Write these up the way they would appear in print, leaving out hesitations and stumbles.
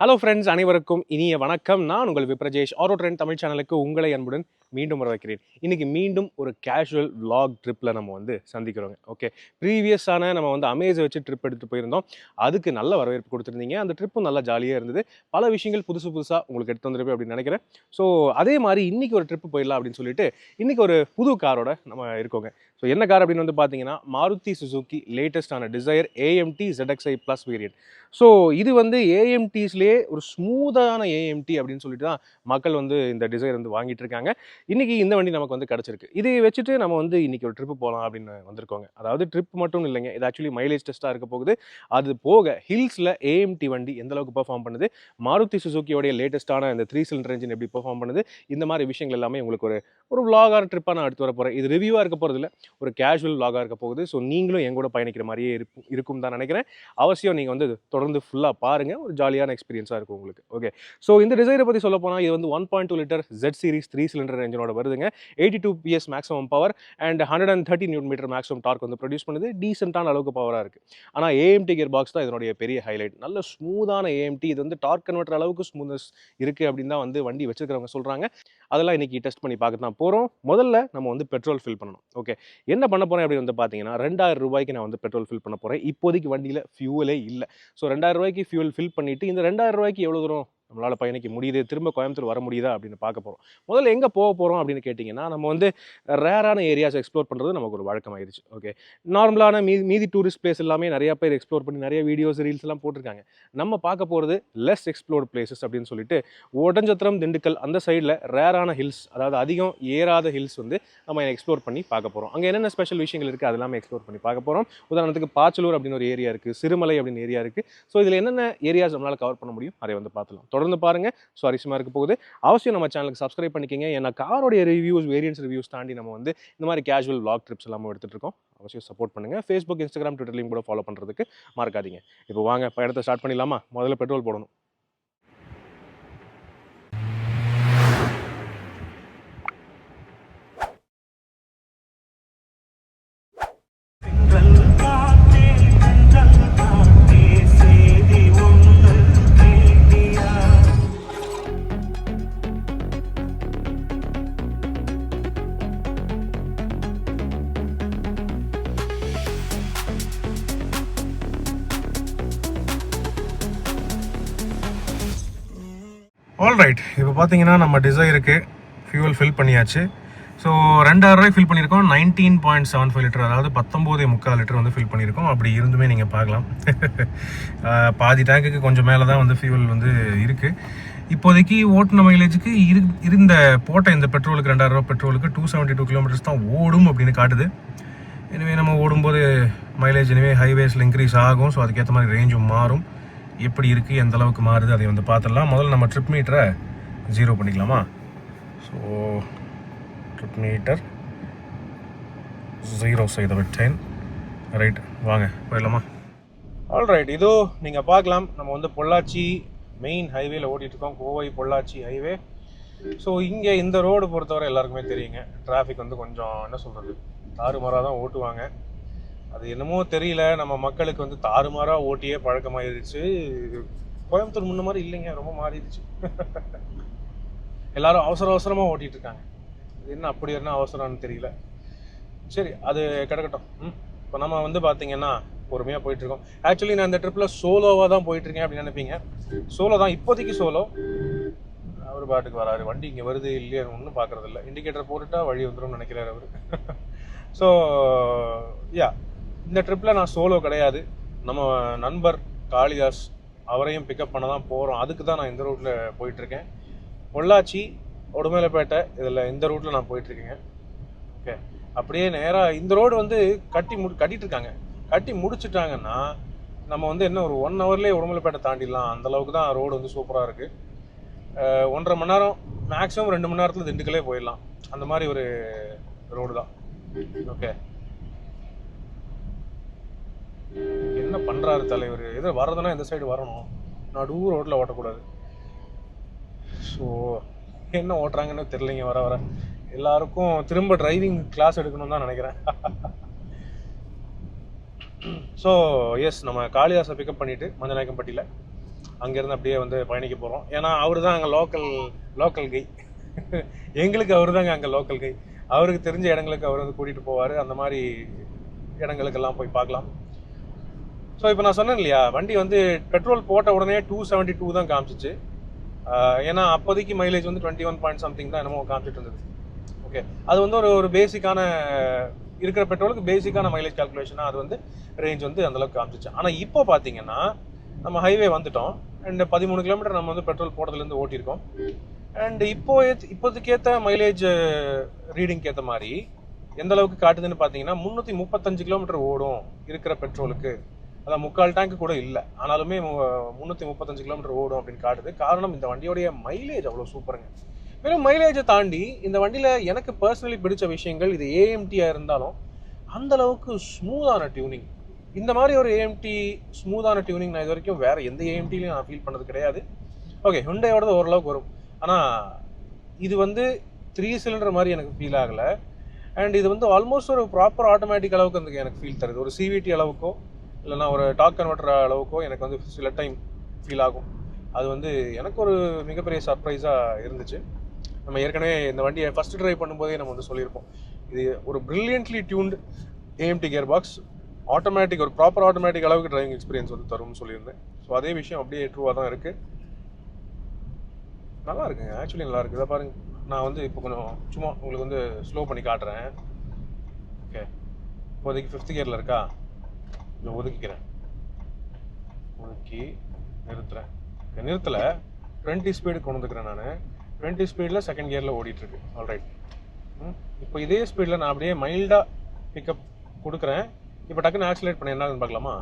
Hello friends, அனைவருக்கும் இனிய வணக்கம். நான் உங்கள் விப்ரஜேஷ். ஆரோ ட்ரெண்ட் தமிழ் சேனலுக்கு உங்களை அன்புடன் மீண்டும் வரவேற்கிறேன். இன்னைக்கு மீண்டும் ஒரு கேஷுவல் vlog ட்ரிப்பில் நம்ம வந்து சந்திக்கிறோங்க. ஓகே, ப்ரீவியஸான நம்ம வந்து அமேஸை வச்சு ட்ரிப் எடுத்துகிட்டு போயிருந்தோம். அதுக்கு நல்ல வரவேற்பு கொடுத்துருந்தீங்க. அந்த ட்ரிப்பும் நல்லா ஜாலியாக இருந்தது. பல விஷயங்கள் புதுசாக உங்களுக்கு எடுத்து வந்துருப்பேன் அப்படின்னு நினைக்கிறேன். ஸோ அதே மாதிரி இன்னைக்கு ஒரு ட்ரிப்பு போயிடலாம் அப்படின்னு சொல்லிட்டு இன்னைக்கு ஒரு புது காரோட நம்ம இருக்கோங்க. ஸோ என்ன கார் அப்படின்னு வந்து பார்த்தீங்கன்னா, மாருதி சுசுகி லேட்டஸ்டான Dzire AMT ZXi plus variant. So இது வந்து ஏஎம்டிஸ்லேயே ஒரு ஸ்மூத்தான ஏஎம்டி அப்படின்னு சொல்லிட்டு தான் மக்கள் வந்து இந்த டிசைர் வந்து வாங்கிட்டு இருக்காங்க. இன்னைக்கு இந்த வண்டி நமக்கு வந்து கிடச்சிருக்கு. இதை வச்சுட்டு நம்ம வந்து இன்னைக்கு ஒரு ட்ரிப்பு போகலாம் அப்படின்னு வந்திருக்கோங்க. அதாவது ட்ரிப் மட்டும் இல்லைங்க, இது ஆக்சுவலி மைலேஜ் டெஸ்ட்டாக இருக்க போகுது. அது போக ஹில்ஸில் ஏஎம்டி வண்டி எந்த அளவுக்கு பெர்ஃபார்ம் பண்ணுது, மாருதி சுசுகியோடைய லேட்டஸ்ட்டான இந்த 3 சிலிண்டர் என்ஜின் எப்படி பெர்ஃபார்ம் பண்ணுது, இந்த மாதிரி விஷயங்கள் எல்லாமே உங்களுக்கு ஒரு vlog-ஆன ட்ரிப்பாக நான் எடுத்து வர போகிறேன். இது ரிவ்யூவாக இருக்க போகிறது இல்லை, ஒரு கேஷுவல் vlog-ஆக இருக்க போகுது. ஸோ நீங்களும் என் கூட பயணிக்கிற மாதிரியே இருக்கும் தான் நினைக்கிறேன். அவசியம் நீங்கள் வந்து தொடர்ந்து ஃபுல்லாக பாருங்கள், ஒரு ஜாலியான எக்ஸ்பீரியன்ஸாக இருக்கும் உங்களுக்கு. ஓகே, ஸோ இந்த டிசைரை பற்றி சொல்ல போனால், இது வந்து 1.2 லிட்டர் Z சீரிஸ் 3 சிலிண்டர் என்ஜினோட வருதுங்க. 82 PS maximum power and 130 newton metre maximum torque வந்து ப்ரொடியூஸ் பண்ணுது. டீசென்ட்டான அளவுக்கு பவராக இருக்குது. ஆனால் AMT கியர் பாக்ஸ் தான் இதனுடைய பெரிய ஹைலைட். நல்ல ஸ்மூத்தான AMT. இது வந்து டார்க் கன்வெர்ட்டர் அளவுக்கு ஸ்மூத்னஸ் இருக்குது அப்படின்னு தான் வந்து வண்டி வச்சிருக்கிறவங்க சொல்கிறாங்க. அதெல்லாம் இன்னைக்கு டெஸ்ட் பண்ணி பார்க்க தான் போகிறோம். முதல்ல நம்ம வந்து பெட்ரோல் ஃபில் பண்ணணும். ஓகே, என்ன பண்ண போகிறேன் அப்படின்னு வந்து பார்த்தீங்கன்னா, 2000 ரூபாய்க்கு நான் வந்து பெட்ரோல் ஃபில் பண்ண போகிறேன். இப்போதைக்கு வண்டியில் ஃபியூவலே இல்லை. ஸோ 2000 ரூபாய்க்கு ஃபியூல் ஃபில் பண்ணிவிட்டு இந்த 2000 ரூபாய்க்கு எவ்வளோ தூரம் நம்மளால் பயணிக்க முடியுது, திரும்ப கோயம்புத்தூர் வர முடியுதா அப்படின்னு பார்க்க போகிறோம். முதல்ல எங்கே போக போகிறோம் அப்படின்னு கேட்டிங்கன்னா, நம்ம வந்து ரேரான ஏரியாஸ் எக்ஸ்ப்ளோர் பண்ணுறது நமக்கு ஒரு வழக்கமாயிருச்சு. ஓகே, நார்மலான மீதி டூரிஸ்ட் பிளேஸ் எல்லாமே நிறையா பேர் எக்ஸ்ப்ளோர் பண்ணி நிறைய வீடியோஸ் ரீல்ஸ் எல்லாம் போட்டிருக்காங்க. நம்ம பார்க்க போகிறது லெஸ் எக்ஸ்ப்ளோர்ட் பிளேசஸ் அப்படின்னு சொல்லிட்டு ஒட்டஞ்சத்திரம், திண்டுக்கல் அந்த சைடில் ரேரான ஹில்ஸ், அதாவது அதிகம் ஏறாத ஹில்ஸ் வந்து நம்ம எக்ஸ்ப்ளோர் பண்ணி பார்க்க போகிறோம். அங்கே என்னென்ன ஸ்பெஷல் விஷயங்கள் இருக்குது அதெல்லாமே எக்ஸ்ப்ளோர் பண்ணி பார்க்க போகிறோம். உதாரணத்துக்கு பாச்சலூர் அப்படின்னு ஒரு ஏரியா இருக்குது, சிறுமலை அப்படின்னு ஏரியா இருக்குது. ஸோ இதில் என்னென்ன ஏரியாஸ் நம்மளால் கவர் பண்ண முடியும் அதை வந்து பார்த்துலாம். தொடர்ந்து பாருங்கள், சுவாரஸ்யமாக இருக்க போகுது. அவசியம் நம்ம சேனலுக்கு சப்ஸ்கிரைப் பண்ணிக்கோங்க. ஏன்னா காரோடைய ரிவ்யூஸ், வேரியன்ஸ் ரிவ்யூஸ் தாண்டி நம்ம வந்து இந்த மாதிரி கேஷுவல் vlog ட்ரிப்ஸ் எல்லாமே எடுத்துகிட்டு இருக்கோம். அவசியம் சப்போர்ட் பண்ணுங்கள். ஃபேஸ்புக், இன்ஸ்டாகிராம், ட்விட்டர்லையும் கூட ஃபாலோ பண்ணுறதுக்கு மறக்காதீங்க. இப்போ வாங்க பயணத்தை ஸ்டார்ட் பண்ணிடலாமா? முதல்ல பெட்ரோல் போடணும். ஆல்ரைட், இப்போ பார்த்தீங்கன்னா நம்ம டிசைருக்கு ஃபியூவல் ஃபில் பண்ணியாச்சு. ஸோ 2000 ரூபாய் ஃபில் பண்ணியிருக்கோம். 19.75 லிட்டர், அதாவது 19.25 லிட்டர் வந்து ஃபில் பண்ணியிருக்கோம். அப்படி இருந்துமே நீங்கள் பார்க்கலாம், பாதி டேங்குக்கு கொஞ்சம் மேலே தான் வந்து ஃபியூவல் வந்து இருக்குது. இப்போதைக்கு ஓட்டுன மைலேஜுக்கு இருந்த போட்ட இந்த பெட்ரோலுக்கு 2000 ரூபா பெட்ரோலுக்கு 272 கிலோமீட்டர்ஸ் தான் ஓடும் அப்படின்னு காட்டுது. எனவே நம்ம ஓடும்போது மைலேஜ் எனவே ஹைவேஸில் இன்க்ரீஸ் ஆகும். ஸோ அதுக்கேற்ற மாதிரி ரேஞ்சும் மாறும். எப்படி இருக்குது, எந்த அளவுக்கு மாறுது அதை வந்து பார்த்துடலாம். முதல்ல நம்ம ட்ரிப் மீட்டரை 0 பண்ணிக்கலாமா? ஸோ ட்ரிப் மீட்டர் 0 செய்த விட்டேன். ரைட், வாங்க போயிடலாமா? ஆல்ரைட், இதோ நீங்கள் பார்க்கலாம், நம்ம வந்து பொள்ளாச்சி மெயின் ஹைவேல ஓட்டிகிட்ருக்கோம். கோவை பொள்ளாச்சி ஹைவே. ஸோ இங்கே இந்த ரோடு பொறுத்தவரை எல்லாருக்குமே தெரியுங்க, டிராஃபிக் வந்து கொஞ்சம் என்ன சொல்கிறது, தாறுமாறாக தான் ஓட்டுவாங்க. அது என்னமோ தெரியல, நம்ம மக்களுக்கு வந்து தாறுமாறாக ஓட்டியே பழக்கமாயிருச்சு. கோயம்புத்தூர் முன்ன மாதிரி இல்லைங்க, ரொம்ப மாறிடுச்சு. எல்லாரும் அவசரமாக ஓட்டிகிட்டு இருக்காங்க. இது என்ன அப்படி என்ன அவசரம்னு தெரியல. சரி, அது கிடக்கட்டும். இப்போ நம்ம வந்து பார்த்தீங்கன்னா பொறுமையாக போயிட்டுருக்கோம். ஆக்சுவலி நான் இந்த ட்ரிப்பில் சோலோவாக தான் போயிட்டுருக்கேன் அப்படின்னு நினைப்பீங்க. சோலோ தான், இப்போதைக்கு சோலோ. அவர் பாட்டுக்கு வராரு, வண்டி இங்கே வருது இல்லையா ஒன்றும் பார்க்குறதில்ல. இண்டிகேட்டர் போட்டுட்டா வழி வந்துடும் நினைக்கிறார் அவர். ஸோ யா, இந்த ட்ரிப்பில் நான் சோலோ கிடையாது. நம்ம நண்பர் காளிதாஸ் அவரையும் பிக்கப் பண்ண தான் போகிறோம். அதுக்கு தான் நான் இந்த ரூட்டில் போயிட்டுருக்கேன். பொள்ளாச்சி, உடுமலைப்பேட்டை, இதில் இந்த ரூட்டில் நான் போயிட்டுருக்கேங்க. ஓகே, அப்படியே நேராக இந்த ரோடு வந்து கட்டிட்டு இருக்காங்க. கட்டி முடிச்சுட்டாங்கன்னா நம்ம வந்து என்ன ஒரு 1 ஹவர்லேயே உடுமலைப்பேட்டை தாண்டிடலாம். அந்தளவுக்கு தான் ரோடு வந்து சூப்பராக இருக்குது. 1.5 மணி நேரம், மேக்ஸிமம் 2 மணி நேரத்தில் திண்டுக்கலே போயிடலாம். அந்த மாதிரி ஒரு ரோடு தான். ஓகே, என்ன பண்ணுறாரு தலைவர், எதோ வரதுன்னா இந்த சைடு வரணும், நடு ரோட்டில் ஓட்டக்கூடாது. ஸோ என்ன ஓட்டுறாங்கன்னு தெரியலைங்க. வர எல்லாருக்கும் திரும்ப டிரைவிங் கிளாஸ் எடுக்கணும்னு தான் நினைக்கிறேன். ஸோ எஸ், நம்ம காளிதாஸை பிக்கப் பண்ணிவிட்டு மஞ்சநாயக்கம்பட்டியில் அங்கேருந்து அப்படியே வந்து பயணிக்க போகிறோம். ஏன்னா அவர் தான் அங்கே லோக்கல் கை. எங்களுக்கு அவர் தாங்க அங்கே லோக்கல் கை. அவருக்கு தெரிஞ்ச இடங்களுக்கு அவர் வந்து கூட்டிகிட்டு போவார். அந்த மாதிரி இடங்களுக்கெல்லாம் போய் பார்க்கலாம். ஸோ இப்போ நான் சொன்னேன் இல்லையா, வண்டி வந்து பெட்ரோல் போட்ட உடனே 272 தான் காமிச்சிச்சு. ஏன்னா அப்போதைக்கு மைலேஜ் வந்து 21 பாயிண்ட் சம்திங் தான் என்னமோ காமிச்சிட்டு இருந்தது. ஓகே, அது வந்து ஒரு பேசிக்கான இருக்கிற பெட்ரோலுக்கு பேசிக்கான மைலேஜ் கால்குலேஷனாக அது வந்து ரேஞ்ச் வந்து அந்தளவுக்கு காமிச்சிச்சு. ஆனால் இப்போ பார்த்தீங்கன்னா நம்ம ஹைவே வந்துட்டோம். அண்ட் 13 கிலோமீட்டர் நம்ம வந்து பெட்ரோல் போட்டதுலேருந்து ஓட்டியிருக்கோம். அண்ட் இப்போதைக்கேற்ற மைலேஜ் ரீடிங்க்கு ஏற்ற மாதிரி எந்த அளவுக்கு காட்டுதுன்னு பார்த்தீங்கன்னா 335 கிலோமீட்டர் ஓடும் இருக்கிற பெட்ரோலுக்கு. அதான் 3/4 டேங்க் கூட இல்லை, ஆனாலுமே 335 கிலோமீட்டர் ஓடும் அப்படின்னு காட்டுது. காரணம் இந்த வண்டியோடைய மைலேஜ் அவ்வளோ சூப்பருங்க. வெறும் மைலேஜை தாண்டி இந்த வண்டியில் எனக்கு பர்சனலி பிடிச்ச விஷயங்கள், இது ஏஎம்டியாக இருந்தாலும் அந்த அளவுக்கு ஸ்மூத்தான டியூனிங். இந்த மாதிரி ஒரு ஏஎம்டி ஸ்மூத்தான டியூனிங் நான் இது வரைக்கும் வேறு எந்த ஏஎம்டிலையும் நான் ஃபீல் பண்ணது கிடையாது. ஓகே, ஹுண்டாயோடது ஓரளவுக்கு வரும், ஆனால் இது வந்து 3 சிலிண்டர் மாதிரி எனக்கு ஃபீல் ஆகலை. அண்ட் இது வந்து ஆல்மோஸ்ட் ஒரு ப்ராப்பர் ஆட்டோமேட்டிக் அளவுக்கு வந்து எனக்கு ஃபீல் தருது. ஒரு சிவிடி அளவுக்கோ இல்லைனா ஒரு டார்க் கன்வெர்ட்டர் அளவுக்கோ எனக்கு வந்து சில டைம் ஃபீல் ஆகும். அது வந்து எனக்கு ஒரு மிகப்பெரிய சர்ப்ரைஸாக இருந்துச்சு. நம்ம ஏற்கனவே இந்த வண்டியை ஃபஸ்ட்டு ட்ரைவ் பண்ணும்போதே நம்ம வந்து சொல்லியிருப்போம், இது ஒரு brilliantly tuned AMD gear box, automatic, ஒரு ப்ராப்பர் ஆட்டோமேட்டிக் அளவுக்கு டிரைவிங் எக்ஸ்பீரியன்ஸ் வந்து தரும்னு சொல்லியிருந்தேன். ஸோ அதே விஷயம் அப்படியே ட்ரூவாக தான் இருக்குது. நல்லா இருக்குங்க, ஆக்சுவலி நல்லா இருக்குது. இதை பாருங்க, நான் வந்து இப்போ கொஞ்சம் சும்மா உங்களுக்கு வந்து ஸ்லோ பண்ணி காட்டுறேன். ஓகே, இப்போதைக்கு 5th கியரில் இருக்கா, கொஞ்சம் ஒதுக்கிக்கிறேன், ஒதுக்கி நிறுத்துறேன். நிறுத்தலை, 20 ஸ்பீடு கொண்டு வந்துக்கிறேன். நான் 20 ஸ்பீடில் 2nd கியரில் ஓடிட்டுருக்கு. ஆல்ரைட், இப்போ இதே ஸ்பீடில் நான் அப்படியே மைல்டாக பிக்கப் கொடுக்குறேன். இப்போ டக்குன்னு ஆக்சிலேட் பண்ண என்னன்னு பார்க்கலாமா?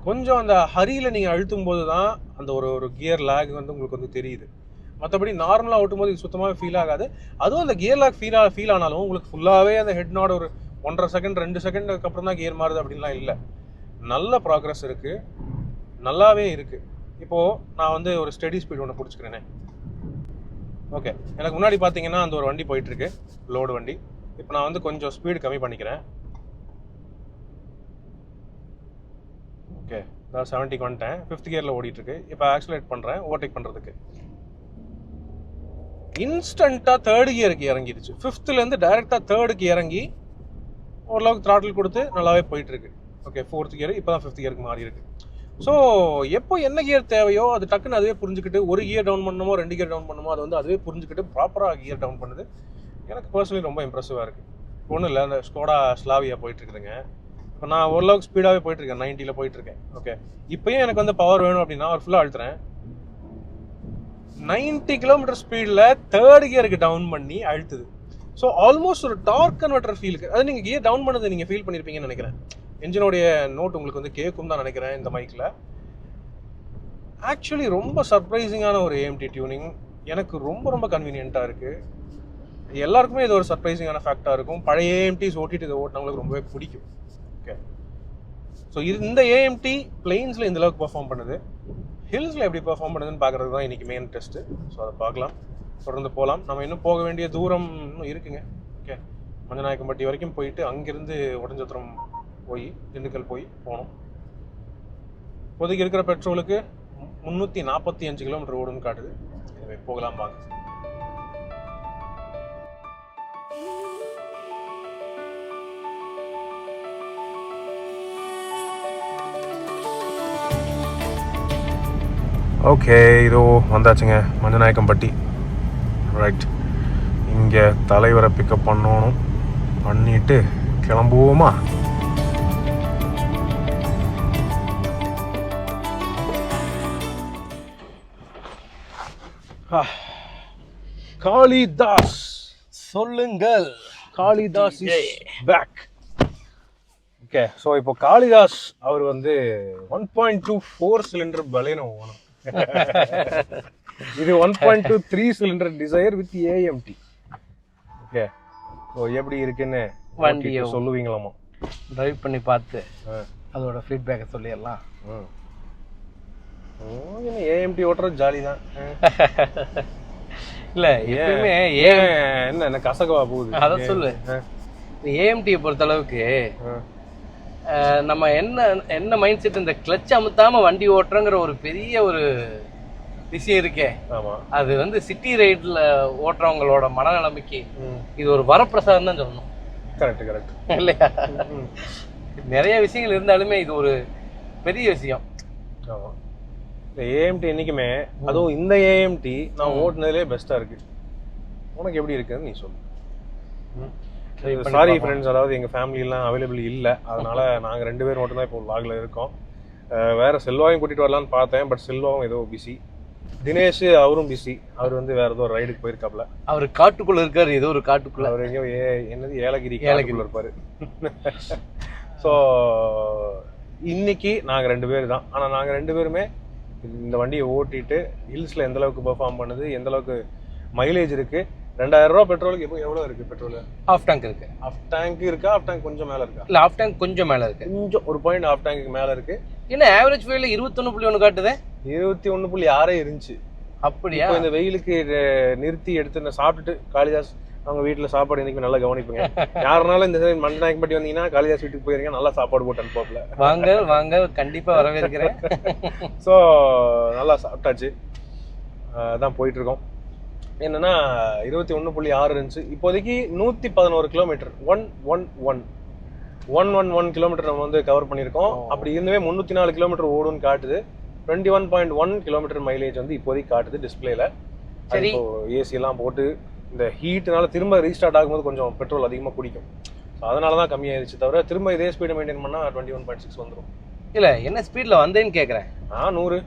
கொஞ்சம் அந்த ஹரியில் நீங்கள் அழுத்தும் போது தான் அந்த ஒரு கியர் லேக் வந்து உங்களுக்கு வந்து தெரியுது. மற்றபடி நார்மலாக ஓட்டும் போது இது சுத்தமாகவே ஃபீல் ஆகாது. அதுவும் அந்த கியர் லாக் ஃபீல் ஆனாலும் உங்களுக்கு ஃபுல்லாகவே அந்த ஹெட் நாட் ஒரு 1.5 செகண்ட் 2 செகண்டுக்கு அப்புறம் தான் கியர் மாறுது அப்படின்லாம் இல்லை. நல்ல ப்ராக்ரஸ் இருக்குது, நல்லாவே இருக்குது. இப்போது நான் வந்து ஒரு ஸ்டெடி ஸ்பீட் ஒன்று பிடிச்சிக்கிறேனே. ஓகே, எனக்கு முன்னாடி பார்த்தீங்கன்னா அந்த ஒரு வண்டி போயிட்டுருக்கு, லோடு வண்டி. இப்போ நான் வந்து கொஞ்சம் ஸ்பீடு கம்மி பண்ணிக்கிறேன். ஓகே, நான் 70க்கு வந்துட்டேன். 5th கியரில் ஓடிட்டுருக்கு. இப்போ ஆக்சிலேட் பண்ணுறேன் ஓவர்டேக் பண்ணுறதுக்கு. இன்ஸ்டண்ட்டாக 3rd கியருக்கு இறங்கிடுச்சு. 5thலேருந்து டைரெக்டாக 3rdக்கு இறங்கி ஓரளவுக்கு த்ராட்டில் கொடுத்து நல்லாவே போயிட்டுருக்கு. ஓகே, 4th கியர் இப்போ தான் 5th கியருக்கு மாறி இருக்கு. ஸோ எப்போ என்ன கியர் தேவையோ அது டக்குன்னு அதுவே புரிஞ்சுக்கிட்டு, ஒரு கியர் டவுன் பண்ணணுமோ 2 கியர் டவுன் பண்ணணுமோ அது வந்து அதுவே புரிஞ்சுக்கிட்டு ப்ராப்பராக கியர் டவுன் பண்ணுது. எனக்கு பர்சனலி ரொம்ப இம்ப்ரெசிவாக இருக்குது. ஒன்றும் இல்லை, அந்த ஸ்கோடா ஸ்லாவியா போயிட்டுருக்குதுங்க. இப்போ நான் ஓரளவுக்கு ஸ்பீடாகவே போயிட்டுருக்கேன், 90ல் போயிட்டுருக்கேன். ஓகே, இப்போயும் எனக்கு வந்து பவர் வேணும் அப்படின்னா ஒரு ஃபுல்லாக அழுத்துறேன். 90 கிலோமீட்டர் ஸ்பீடில் 3rd கியருக்கு டவுன் பண்ணி அழுத்துது. ஸோ ஆல்மோஸ்ட் ஒரு டார்க் கன்வெர்ட்டர் ஃபீலுக்கு, அது நீங்கள் கியர் டவுன் பண்ணது நீங்கள் ஃபீல் பண்ணியிருப்பீங்கன்னு நினைக்கிறேன். என்ஜினோடைய நோட் உங்களுக்கு வந்து கேட்கும் தான் நினைக்கிறேன் இந்த மைக்கில். ஆக்சுவலி ரொம்ப சர்ப்ரைசிங்கான ஒரு ஏஎம்டி டியூனிங். எனக்கு ரொம்ப ரொம்ப கன்வீனியண்ட்டாக இருக்குது. எல்லாருக்குமே இது ஒரு சர்ப்ரைசிங்கான ஃபேக்டாக இருக்கும். பழைய ஏஎம்டிஸ் ஓட்டிட்டு இதை ஓட்டினவங்களுக்கு ரொம்பவே பிடிக்கும். ஓகே, ஸோ இந்த ஏஎம்டி பிளெயின்ஸில் இந்த அளவுக்கு பர்ஃபார்ம் பண்ணுது, ஹில்ஸில் எப்படி பர்ஃபார்ம் பண்ணுதுன்னு பார்க்குறது தான் இன்றைக்கி மெயின் டெஸ்ட்டு. ஸோ அதை பார்க்கலாம், தொடர்ந்து போகலாம். நம்ம இன்னும் போக வேண்டிய தூரம் இன்னும் இருக்குங்க. ஓகே, மஞ்சநாயக்கம்பட்டி வரைக்கும் போயிட்டு அங்கேருந்து ஒடஞ்சத்திரம் போய் திண்டுக்கல் போகணும். இப்போதைக்கு இருக்கிற பெட்ரோலுக்கு 345 கிலோமீட்டர் ஓடுன்னு காட்டுது. எனவே போகலாம் வாங்க. ஓகே, இதோ வந்தாச்சுங்க மஞ்சநாயக்கம்பட்டி. ரைட், இங்கே தலைவரை பிக்கப் பண்ணணும், பண்ணிட்டு கிளம்புவோமா? காளிதாஸ் சொல்லுங்கள். Kalidas is back. Okay, so இப்போ காளிதாஸ் அவர் வந்து 1.24 சிலிண்டர் பலேனோ வேணும். இது 1.23 cylinder Dzire with AMT. Okay, so எப்படி இருக்குன்னு வண்டியை சொல்லுவீங்களாமா? டிரைவ் பண்ணி பார்த்து அதோட ஃபீட்பேக்கை சொல்லிடலாம். என்ன ஏஎம்டி ஓட்டுறது ஜாலி தான். இல்லை எப்பயுமே என்ன கசகவா போகுது அதை சொல்லு. ஏஎம்டியை பொறுத்த அளவுக்கு நம்ம என்ன மைண்ட் செட், இந்த கிளச் அமுத்தாம வண்டி ஓட்டுறங்கிற ஒரு பெரிய ஒரு விஷயம் இருக்கே. அது வந்து சிட்டி ரைட்ல ஓட்டுறவங்களோட மனநிலைமைக்கு இது ஒரு வரப்பிரசாதம் தான் சொல்லணும். கரெக்ட் இல்லையா? நிறைய விஷயங்கள் இருந்தாலுமே இது ஒரு பெரிய விஷயம். ஆமா, இந்த ஏஎம்டி என்னைக்குமே, அதுவும் இந்த ஏஎம்டி நான் ஓட்டுனதுலேயே பெஸ்டா இருக்கு. உனக்கு எப்படி இருக்குன்னு நீ சொல்லு. சாரி ஃப்ரெண்ட்ஸ், அதாவது எங்கள் ஃபேமிலியெலாம் அவைலபிள் இல்லை, அதனால நாங்கள் 2 பேர் மட்டும்தான் இப்போ வ்ளாகில் இருக்கோம். வேறு செல்வாவையும் கூட்டிகிட்டு வரலான்னு பார்த்தேன், பட் செல்வாவும் ஏதோ பிஸி. தினேஷ் அவரும் பிஸி, அவர் வந்து வேறு ஏதோ ரைடுக்கு போயிருக்காப்ல. அவர் காட்டுக்குள்ளே இருக்கார், ஏதோ ஒரு காட்டுக்குள்ளே. அவர் எங்கேயோ என்னது ஏலகிரிக்குள்ள இருப்பார். ஸோ இன்னைக்கு நாங்கள் 2 பேர் தான். ஆனால் நாங்கள் 2 பேருமே இந்த வண்டியை ஓட்டிட்டு ஹில்ஸில் எந்த அளவுக்கு பெர்ஃபார்ம் பண்ணுது, எந்த அளவுக்கு மைலேஜ் இருக்குது, 2000 ரூபா பெட்ரோலுக்கு இப்போ எவ்வளோ இருக்குது பெட்ரோல்? ஆஃப் டேங்க் இருக்குது. ஆஃப் டேங்க் இருக்கா? ஆஃப் டேங்க் கொஞ்சம் மேலே இருக்கா? இல்லை, ஆஃப் டேங்க் கொஞ்சம் மேலே இருக்குது. கொஞ்சம் ஒரு பாயிண்ட் ஆஃப் டேங்க்கு மேலே இருக்குது. என்ன ஆவரேஜ் ஃபுயல் 21.1 காட்டுது? 21.6 இருந்துச்சு. அப்படியா? இந்த வெயிலுக்கு நிறுத்தி எடுத்து நான் சாப்பிட்டுட்டு, காளிதாஸ் அவங்க வீட்டில் சாப்பாடு இன்னைக்கு நல்லா கவனிப்புங்க. யாருனாலும் இந்த சைடு மண்டநாயக்கம்பட்டி வந்தீங்கன்னா காளிதாஸ் வீட்டுக்கு போயிருக்கீங்க, நல்லா சாப்பாடு போட்டு அனுப்பாப்ல. வாங்க கண்டிப்பாக வரவேற்கிறேன். ஸோ நல்லா சாப்பிட்டாச்சு, அதான் போயிட்டு இருக்கோம். என்னன்னா 21.6 இருந்துச்சு. இப்போதைக்கு 111 கிலோமீட்டர் 111 கிலோமீட்டர் நம்ம வந்து கவர் பண்ணியிருக்கோம். அப்படி இருந்தவே 304 கிலோமீட்டர் ஓடுன்னு காட்டுது. 21.1 கிலோமீட்டர் மைலேஜ் வந்து இப்போதைக்கு காட்டுது டிஸ்பிளேல. சரி, ஏசி எல்லாம் போட்டு இந்த ஹீட்னால திரும்ப ரீஸ்டார்ட் ஆகும்போது கொஞ்சம் பெட்ரோல் அதிகமாக குடிக்கும். அதனால தான் கம்மியாயிருச்சு, தவிர திரும்ப இதே ஸ்பீடை மெயின்டைன் பண்ணால் 21.6 வந்துடும். இல்லை, என்ன ஸ்பீடில் வந்தேன்னு கேட்குறேன். 100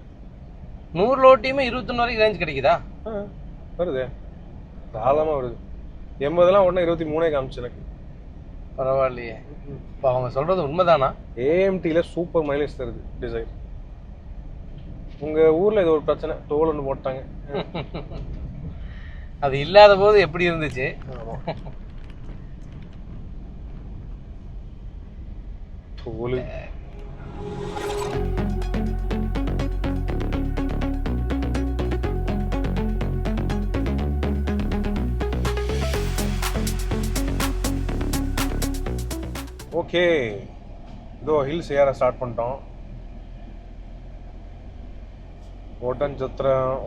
லோட்டியுமே 21 வரைக்கும் ரேஞ்ச் கிடைக்குதா? வருது, தாராளமாக வருது. 80 உடனே 23 காமிச்சு எனக்கு. பரவாயில்லையே. இப்போ அவங்க சொல்றது உண்மைதானா? ஏஎம்டியில் சூப்பர் மைலேஜ் தருது டிசைர். உங்கள் ஊரில் இது ஒரு பிரச்சனை, டோல் ஒன்று போட்டாங்க. அது இல்லாத போது எப்படி இருந்துச்சு? Toll okay. இதோ ஹில்ஸ் ஏற ஸ்டார்ட் பண்ணிட்டோம்.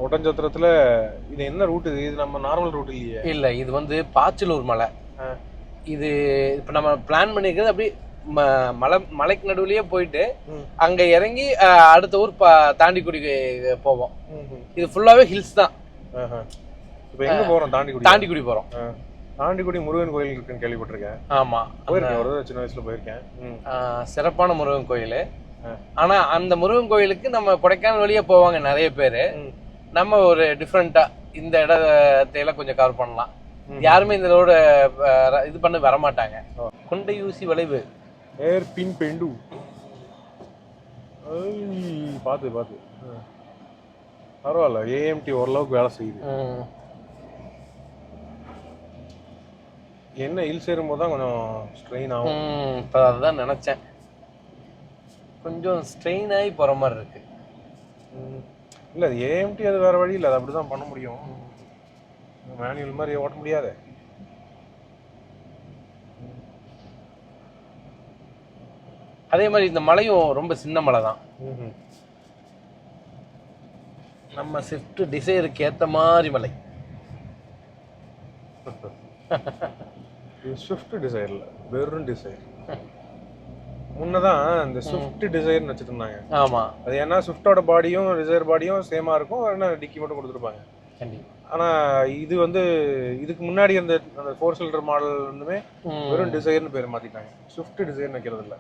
ஒட்டஞ்சத்திரத்துல இது என்ன ரூட்? இது நம்ம நார்மல் ரூட் இல்லையே. இல்ல, இது வந்து பாச்சலூர் மலை. இது இப்ப நம்ம பிளான் பண்ணிக்கிறது அப்படி மலைக்கு நடுவுலயே போயிட்டு அங்க இறங்கி அடுத்த ஊர் தாண்டிக்குடி போவோம். இது ஃபுல்லாவே ஹில்ஸ் தான். இப்ப எங்க போறோம்? தாண்டிக்குடி போறோம். தாண்டிக்குடி முருகன் கோயில் இருக்குன்னு கேள்விப்பட்டிருக்கேன். ஆமா, போயிருக்கேன், ஒரு சின்ன வயசுல போயிருக்கேன். சிறப்பான முருகன் கோயில். ஆனா அந்த முருகன் கோயிலுக்கு நம்ம கொடைக்கானல் வழியா போவாங்க நிறைய பேரு. நம்ம ஒரு டிஃப்ரெண்டா இந்த இடத்தையெல்லாம் கொஞ்சம் கவர் பண்ணலாம். யாருமே இந்த ரோட இது பண்ண வரமாட்டாங்க. கொண்டை ஊசி வளைவு, ஏர்பின் பெண்டு பார்த்து பரவாயில்ல. ஏஎம்டி ஓரளவுக்கு வேலை செய்யுது. என்ன ஹில்ஸ் ஏறும்போது தான் கொஞ்சம் ஸ்ட்ரெயின் ஆகும். இப்போ அதுதான் நினச்சேன், கொஞ்சம் ஸ்ட்ரெயின் ஆகி போகிற மாதிரி இருக்கு. இல்லை, அது ஏஎம்டி, அது வேறு வழி இல்லை, அது அப்படி தான் பண்ண முடியும். மேனுவல் மாதிரி ஓட்ட முடியாது. அதே மாதிரி இந்த மலையும் ரொம்ப சின்ன மலை தான். நம்ம ஸ்விஃப்ட் டிசைருக்கு ஏற்ற மாதிரி மலை. ஸ்விஃப்ட் டிசைர்ல வெறும் டிசைர். முன்னதான் இந்த ஸ்விஃப்ட் டிசைர்னு வச்சுட்டு இருந்தாங்க. ஆமா, அது ஏன்னா ஸ்விஃப்டோட பாடியும் டிசைர் பாடியும் சேமா இருக்கும், என்ன டிக்கி மட்டும் கொடுத்துருப்பாங்க. ஆனா இது வந்து இதுக்கு முன்னாடி அந்த 4 சிலிண்டர் மாடல் வந்துமே வெறும் டிசைர்னு பேர் மாத்திட்டாங்க, ஸ்விஃப்ட் டிசைர்னு வைக்கிறது இல்லை.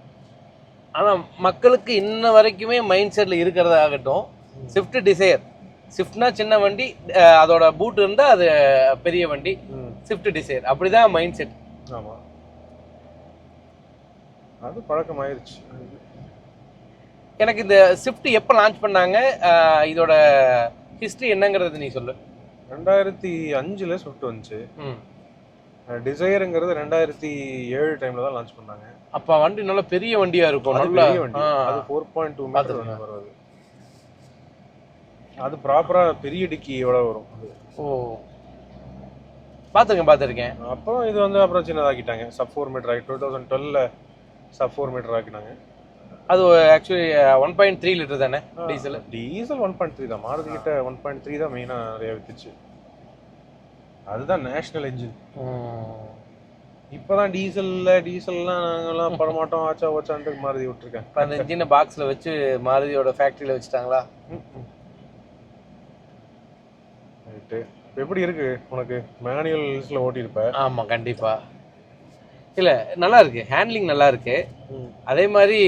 ஆனா மக்களுக்கு இன்ன வரைக்குமே மைண்ட் செட்ல இருக்கிறதாகட்டும், ஸ்விஃப்ட் டிசைர், ஸ்விஃப்ட்னா சின்ன வண்டி, அதோட பூட் இருந்தா அது பெரிய வண்டி, ஸ்விஃப்ட் டிசைர் அப்படிதான் மைண்ட் செட். ஆமா, அது பழக்கம் ஆயிருச்சு. எனக்கு இந்த ஸ்விஃப்ட் எப்போ லான்ச் பண்ணாங்க, இதோட ஹிஸ்டரி என்னங்கிறது நீ சொல்லு. 2005ல ஸ்விஃப்ட் வந்துச்சு. டிசைருங்கிறது 2007 டைம்ல தான் லான்ச் பண்ணாங்க. அப்ப வண்டி நல்ல பெரிய வண்டியா இருக்கும். நல்ல வண்டி, அது 4.2 மீட்டர் வருது. அது ப்ராப்பரா பெரிய டிக்கி எவ்வளவு வரும் அது. ஓ, பார்த்துருக்கேன். அப்புறம் இது வந்து அப்புறம் சின்னதாக்கிட்டாங்க. சப் 4 மீட்டர் ஆகி 2012 சப் 4 மீட்டர் ஆக்கினாங்க. அது ஆக்சுவலி 1.3 லிட்டர் தானே டீசல்? டீசல் 1.3 தான். மாருதி கிட்ட 1.3 தான் மெயினாக நிறைய வித்துச்சு. அதுதான் நேஷனல் என்ஜின். இப்போதான் டீசல்லாம் நாங்கெல்லாம் படமாட்டோம் ஆச்சா ஓச்சான்ட்டு மாருதி விட்டுருக்கேன். இப்போ அந்த இன்ஜினை பாக்ஸில் வச்சு மாருதியோட ஃபேக்ட்ரியில் வச்சுட்டாங்களா? ரைட்டு. இப்போ எப்படி இருக்கு உனக்கு? மேனுவல்ஸில் ஓட்டியிருப்ப? ஆமாம், கண்டிப்பாக. இல்லை, நல்லா இருக்கு, ஹேண்ட்லிங் நல்லா இருக்கு. அதே மாதிரி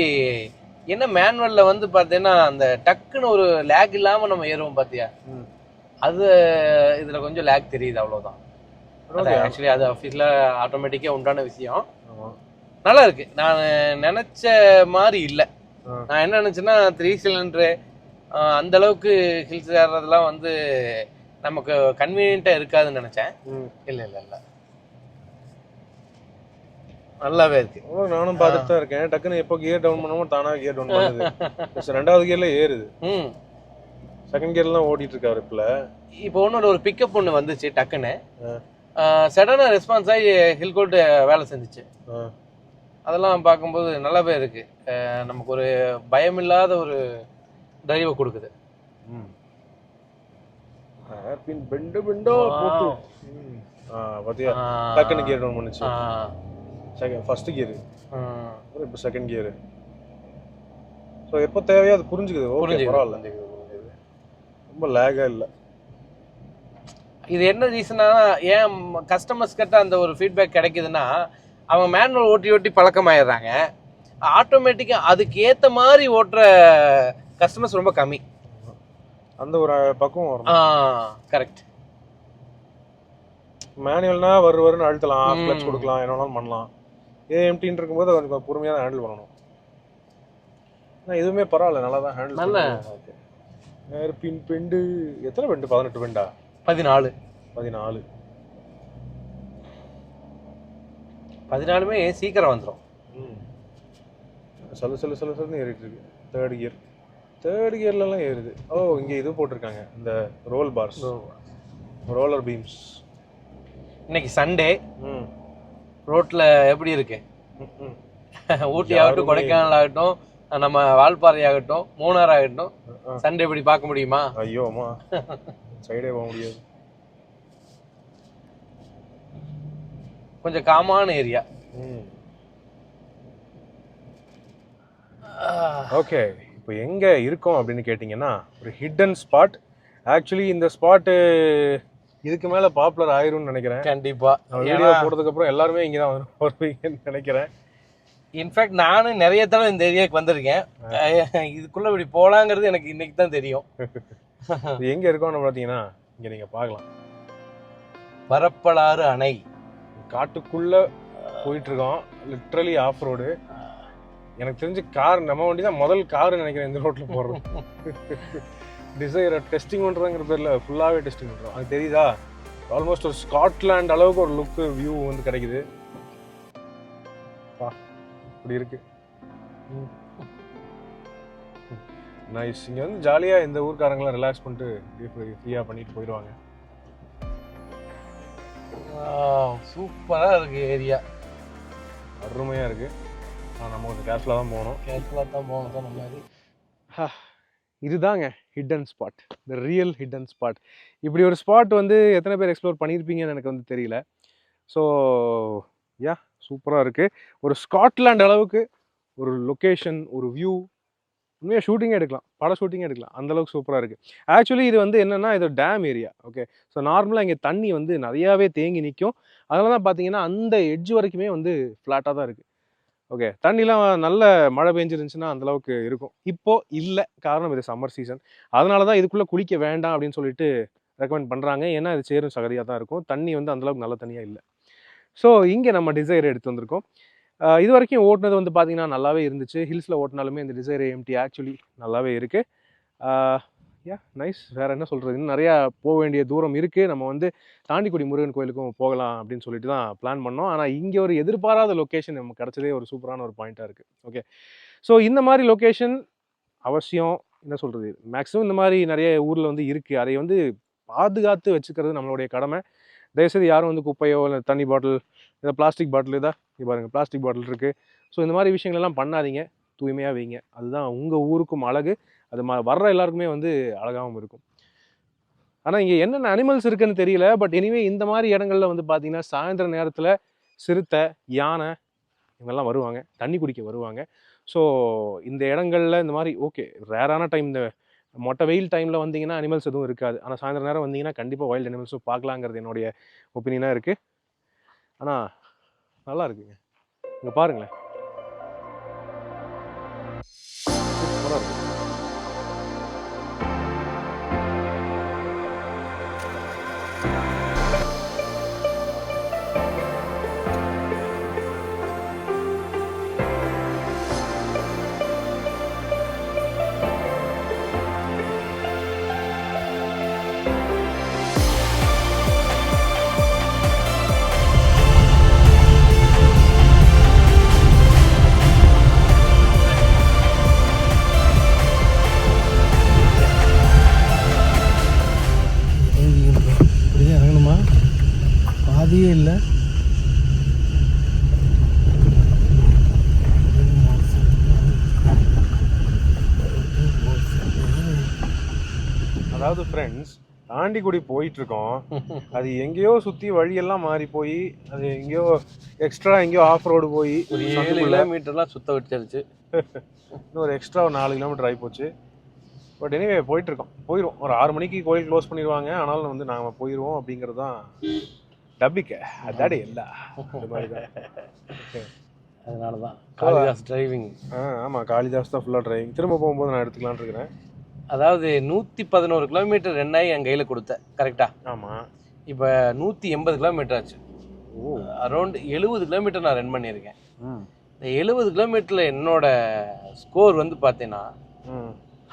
என்ன மேனுவலில் வந்து பார்த்தீங்கன்னா அந்த டக்குன்னு ஒரு லேக் இல்லாமல் நம்ம ஏறுவோம் பார்த்தியா, அது இதில் கொஞ்சம் லேக் தெரியுது, அவ்வளோதான். ஆக்சுவலி அது ஆஃபீஸில் ஆட்டோமேட்டிக்காக உண்டான விஷயம். நல்லா இருக்கு. நான் நினச்ச மாதிரி இல்லை. நான் என்ன நினச்சேன்னா 3 சிலிண்டரு அந்த அளவுக்கு ஹில்ஸ் ஏறுறதுலாம் வந்து நமக்கு கன்வீனியன்ட்டாக இருக்காதுன்னு நினச்சேன். இல்லை இல்லை இல்லை, நல்லாவே இருக்கு. நானும் பார்த்துட்டு தான் இருக்கேன். டக்குன்னு எப்போ கியர் டவுன் பண்ணாமோ தானாக கியர் டவுன் பண்ணுது. 2வது கியர்ல ஏறுது. செகண்ட் கியர்லாம் ஓட்டிட்டு இருக்காரு இப்போ ஒரு பிக்கப் ஒன்று வந்துச்சு டக்குன்னு, சடனாக ரெஸ்பான்ஸ் ஆகி ஹில் கோல்ட் வேலை செஞ்சுச்சு. அதெல்லாம் பார்க்கும்போது நல்லாவே இருக்கு. நமக்கு ஒரு பயமில்லாத ஒரு டிரைவை கொடுக்குது. பாத்தியா, டக்குன்னு கியர் டவுன் பண்ணுச்சு. ஃபர்ஸ்ட் கியர், இப்போ செகண்ட் கியர். ஸோ எப்போ தேவையோ அது புரிஞ்சுக்குது. ஓகே, பரவாயில்ல, ரொம்ப லேகா இல்லை. இது என்ன ரீசனா, ஏன் கஸ்டமர்ஸ் கிட்ட அந்த ஒரு ஃபீட்பேக் கிடைக்குதுன்னா, அவங்க மேனுவல் ஓட்டி பழக்கமாயிடுறாங்க. ஆட்டோமேட்டிக்கா அதுக்கு ஏத்த மாதிரி ஓட்டுற கஸ்டமர்ஸ் ரொம்ப கம்மி. அந்த ஒரு பக்கம் வரும். கரெக்ட். மேனுவல்னா வருன்னு அழுத்தலாம், கிளட்ச் கொடுக்கலாம், என்ன வேணாலும் பண்ணலாம். ஏஎம்டின்னு இருக்கும்போது கொஞ்சம் பொறுமையாக தான் ஹேண்டில் பண்ணணும். ஆனால் எதுவுமே பரவாயில்ல, நல்லா தான் ஹேண்டில் பண்ணலாம். பின் பெண்டு எத்தனை பெண்டு? 18 பெண்டா? 14. 14மே சீக்கிரம் வந்துடும். சொல்லுன்னு ஏறிட்டு இருக்கு. தேர்ட் கியர்லாம் ஏறுது. ஓ, இங்கே இது போட்டிருக்காங்க, இந்த ரோலர் பீம்ஸ். இன்னைக்கு சண்டே, ரோட்ல எப்படி இருக்கு? ஊட்டி ஆகட்டும், கொடைக்கானல் ஆகட்டும், நம்ம வால்பாறை ஆகட்டும், மூணார் ஆகட்டும், சண்டே எப்படி பார்க்க முடியுமா? ஐயோ அம்மா, சைடே போக முடியாது. கொஞ்சம் காமான ஏரியா. ஓகே, இப்போ எங்க இருக்கோம் அப்படின்னு கேட்டிங்கன்னா, ஒரு ஹிடன் ஸ்பாட். ஆக்சுவலி இந்த ஸ்பாட்டு இதுக்கு மேல பாப்புலர் ஆயிரும்னு நினைக்கிறேன். கண்டிப்பா வீடியோ போட்டதுக்கு அப்புறம் எல்லாருமே இங்க தான் வருவீங்கன்னு நினைக்கிறேன். இன்ஃபேக்ட் நானும் நிறைய தடவை இந்த ஏரியாவுக்கு வந்திருக்கேன். இதுக்குள்ள இப்படி போலாங்கிறது எனக்கு இன்னைக்கு தான் தெரியும். எங்க இருக்கோம்னு பார்த்தீங்கன்னா, இங்க நீங்க பார்க்கலாம், பரப்பலாறு அணை. காட்டுக்குள்ள போயிட்டு இருக்கோம். Literally off road. எனக்கு தெரிஞ்ச கார் நம்ம வண்டி தான் முதல் கார் நினைக்கிறேன் இந்த ரோட்ல போடுறோம். டிசைரை டெஸ்டிங் பண்றதுங்கிற பேர்ல ஃபுல்லாவே டெஸ்டிங் பண்றோம். அது தெரியுதா? ஆல்மோஸ்ட் ஒரு ஸ்காட்லாண்ட் அளவுக்கு ஒரு லுக்கு வியூ வந்து கிடைக்குது. இப்படி இருக்கு. நைஸ். இங்க வந்து ஜாலியா இந்த ஊர்க்காரங்களாம் ரிலாக்ஸ் பண்ணிட்டு ஃப்ரீயா பண்ணிட்டு போயிடுவாங்க. சூப்பரா இருக்கு ஏரியா, அருமையா இருக்கு. நம்ம கொஞ்சம் கேர்ஃபுல்லாக தான் போகணும். சொன்ன மாதிரி. இதுதாங்க hidden spot, the real hidden spot. இப்படி ஒரு ஸ்பாட் வந்து எத்தனை பேர் எக்ஸ்ப்ளோர் பண்ணியிருப்பீங்கன்னு எனக்கு வந்து தெரியல. ஸோ யா, சூப்பராக இருக்குது. ஒரு ஸ்காட்லாண்ட் அளவுக்கு ஒரு லொக்கேஷன், ஒரு வியூ, உண்மையாக ஷூட்டிங்கே எடுக்கலாம், பட ஷூட்டிங்கே எடுக்கலாம், அந்தளவுக்கு சூப்பராக இருக்குது. ஆக்சுவலி இது வந்து என்னென்னா, இது டேம் ஏரியா. ஓகே, ஸோ நார்மலாக இங்கே தண்ணி வந்து நிறையாவே தேங்கி நிற்கும். அதனால தான் பார்த்தீங்கன்னா அந்த எட்ஜ் வரைக்குமே வந்து ஃப்ளாட்டாக தான் இருக்குது. ஓகே, தண்ணிலாம் நல்ல மழை பெஞ்சிருந்துச்சுன்னா அந்தளவுக்கு இருக்கும். இப்போது இல்லை, காரணம் இது சம்மர் சீசன். அதனால தான் இதுக்குள்ளே குளிக்க வேண்டாம் அப்படின்னு சொல்லிட்டு ரெக்கமெண்ட் பண்ணுறாங்க. ஏன்னா இது சேரும் சகதியாக தான் இருக்கும். தண்ணி வந்து அந்தளவுக்கு நல்ல தண்ணியாக இல்லை. ஸோ இங்கே நம்ம டிசைர் எடுத்து வந்திருக்கோம். இது வரைக்கும் ஓட்டினது வந்து பார்த்தீங்கன்னா நல்லாவே இருந்துச்சு. ஹில்ஸில் ஓட்டினாலுமே இந்த டிசைர் ஏஎம்டி ஆக்சுவலி நல்லாவே இருக்குது. யா, நைஸ். வேறு என்ன சொல்கிறது, இன்னும் நிறையா போக வேண்டிய தூரம் இருக்குது. நம்ம வந்து தாண்டிக்குடி முருகன் கோயிலுக்கும் போகலாம் அப்படின்னு சொல்லிட்டு தான் பிளான் பண்ணோம். ஆனால் இங்கே ஒரு எதிர்பாராத லொக்கேஷன் நமக்கு கிடச்சதே ஒரு சூப்பரான ஒரு பாயிண்ட்டாக இருக்குது. ஓகே, ஸோ இந்த மாதிரி லொக்கேஷன் அவசியம். என்ன சொல்கிறது, மேக்ஸிமம் இந்த மாதிரி நிறைய ஊரில் வந்து இருக்குது. அதை வந்து பாதுகாத்து வச்சுக்கிறது நம்மளுடைய கடமை. தயவுசெய்து யாரும் வந்து குப்பையோ இல்லை தண்ணி பாட்டில் இந்த பிளாஸ்டிக் பாட்டில் இதாக இங்கே பாருங்கள் பிளாஸ்டிக் பாட்டில் இருக்குது. ஸோ இந்த மாதிரி விஷயங்கள்லாம் பண்ணாதீங்க, தூய்மையாக வைங்க. அதுதான் உங்கள் ஊருக்கும் அழகு, அது வர்ற எல்லாருக்குமே வந்து அழகாகவும் இருக்கும். ஆனால் இங்கே என்னென்ன அனிமல்ஸ் இருக்குன்னு தெரியல. பட் எனிவே இந்த மாதிரி இடங்கள்ல வந்து பார்த்தீங்கன்னா சாயந்தர நேரத்தில் சிறுத்தை, யானை இவங்கெல்லாம் வருவாங்க, தண்ணி குடிக்க வருவாங்க. ஸோ இந்த இடங்கள்ல இந்த மாதிரி ஓகே ரேரான டைம், இந்த மொட்டை வெயில் டைமில் வந்தீங்கன்னா அனிமல்ஸ் எதுவும் இருக்காது. ஆனால் சாயந்தர நேரம் வந்தீங்கன்னா கண்டிப்பாக வைல்டு அனிமல்ஸும் பார்க்கலாங்கிறது என்னுடைய ஒப்பீனியனாக இருக்குது. ஆனால் நல்லா இருக்குங்க, இங்கே பாருங்களேன், சூப்பராக இருக்கு. இறங்கணுமா? பாதியே இல்லை. அதாவது ஃப்ரெண்ட்ஸ், தாண்டிக்குடி போயிட்டு இருக்கோம், அது எங்கேயோ சுற்றி வழியெல்லாம் மாறி போய் அது எங்கேயோ எக்ஸ்ட்ரா எங்கேயோ ஆஃப் ரோடு போய் ஒரு 7 கிலோமீட்டர்லாம் சுத்த வச்சிருச்சு. இன்னும் ஒரு எக்ஸ்ட்ரா ஒரு 4 கிலோமீட்டர் ஆகி போச்சு. பட் எனிவே போயிட்டுருக்கோம், போயிடுவோம். ஒரு 6 மணிக்கு கோயில் க்ளோஸ் பண்ணிடுவாங்க, ஆனாலும் வந்து நாங்கள் போயிடுவோம் அப்படிங்கிறது தான் டப்பிக்க அதாடே இல்லை. அதனால தான் காளிதாஸ் டிரைவிங். ஆமாம், காளிதாஸ் தான் ஃபுல்லாக டிரைவிங். திரும்ப போகும்போது நான் எடுத்துக்கலான்னு இருக்கிறேன். அதாவது 111 கிலோமீட்டர் ரெண்டாயி என் கையில் கொடுத்தேன், கரெக்டா? ஆமாம். இப்போ 180 கிலோமீட்டர் ஆச்சு. அரௌண்ட் 70 கிலோமீட்டர் நான் ரன் பண்ணியிருக்கேன். இந்த 70 கிலோமீட்டரில் என்னோட ஸ்கோர் வந்து பார்த்தீங்கன்னா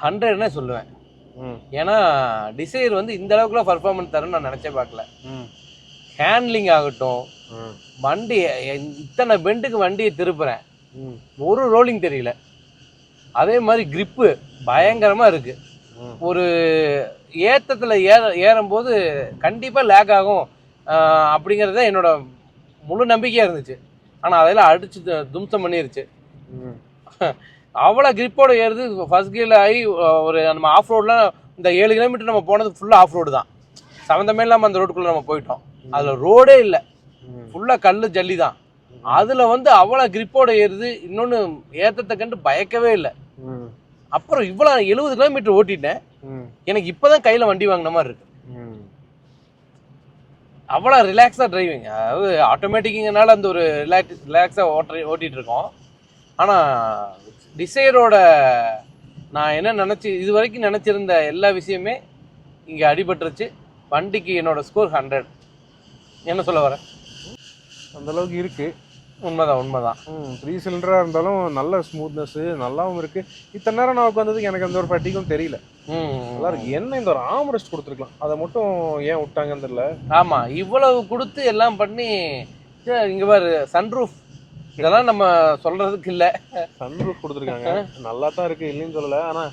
100ன்னே சொல்லுவேன். ஏன்னா டிசைர் வந்து இந்த அளவுக்குலாம் பர்ஃபார்மன்ஸ் தரும்னு நான் நினச்சே பார்க்கல. ஹேண்ட்லிங் ஆகட்டும், வண்டி இத்தனை பெண்டுக்கு வண்டியை திருப்புறேன், ஒரு ரோலிங் தெரியல. அதே மாதிரி கிரிப்பு பயங்கரமாக இருக்குது. ஒரு ஏற்றத்தில் ஏறும்போது கண்டிப்பாக லேக் ஆகும் அப்படிங்கிறத என்னோட முழு நம்பிக்கையாக இருந்துச்சு. ஆனால் அதெல்லாம் அடிச்சு தும்சம் பண்ணிருச்சு. அவ்வளோ கிரிப்போட ஏறுது. ஃபர்ஸ்ட் கியரில் ஆகி ஒரு நம்ம ஆஃப் ரோட்லாம் இந்த 7 கிலோமீட்டர் நம்ம போனது ஃபுல்லாக ஆஃப் ரோடு தான். சம்மந்தமே இல்லாமல் அந்த ரோடுக்குள்ளே நம்ம போயிட்டோம். அதில் ரோடே இல்லை, ஃபுல்லாக கல் ஜல்லி தான். அதில் வந்து அவ்வளோ கிரிப்போட ஏறுது. இன்னொன்று ஏற்றத்தை கண்டு பயக்கவே இல்லை. அப்புறம் இவ்வளோ 70 கிலோமீட்டர் ஓட்டிட்டேன். எனக்கு இப்போதான் கையில் வண்டி வாங்கின மாதிரி இருக்கு. அவ்வளோ ரிலாக்ஸாக டிரைவிங். அதாவது ஆட்டோமேட்டிக்குங்கனால அந்த ஒரு ரிலாக்ஸாக ஓட்டிகிட்டு இருக்கோம். ஆனால் டிசைரோட நான் என்ன இது வரைக்கும் நினச்சிருந்த எல்லா விஷயமே இங்கே அடிபட்டுருச்சு. வண்டிக்கு என்னோட ஸ்கோர் 100. என்ன சொல்ல வரேன், அந்தளவுக்கு இருக்குது. உண்மைதான். 3 சிலிண்டராக இருந்தாலும் நல்ல ஸ்மூத்னஸ்ஸு நல்லாவும் இருக்குது. இத்தனை நேரம் நான் உட்காந்ததுக்கு எனக்கு அந்த ஒரு ஃபட்டிக்கும் தெரியல. நல்லா இருக்கு. என்ன இந்த ஒரு ஆர்ம் ரெஸ்ட் கொடுத்துருக்கலாம், அதை மட்டும் ஏன் விட்டாங்கன்னு தெரியல. ஆமாம், இவ்வளவு கொடுத்து எல்லாம் பண்ணி இங்கே பாரு சன்ரூஃப், இதெல்லாம் நம்ம சொல்கிறதுக்கு இல்லை. சன்ரூஃப் கொடுத்துருக்காங்க, நல்லா தான் இருக்குது, இல்லைன்னு சொல்லலை. ஆனால்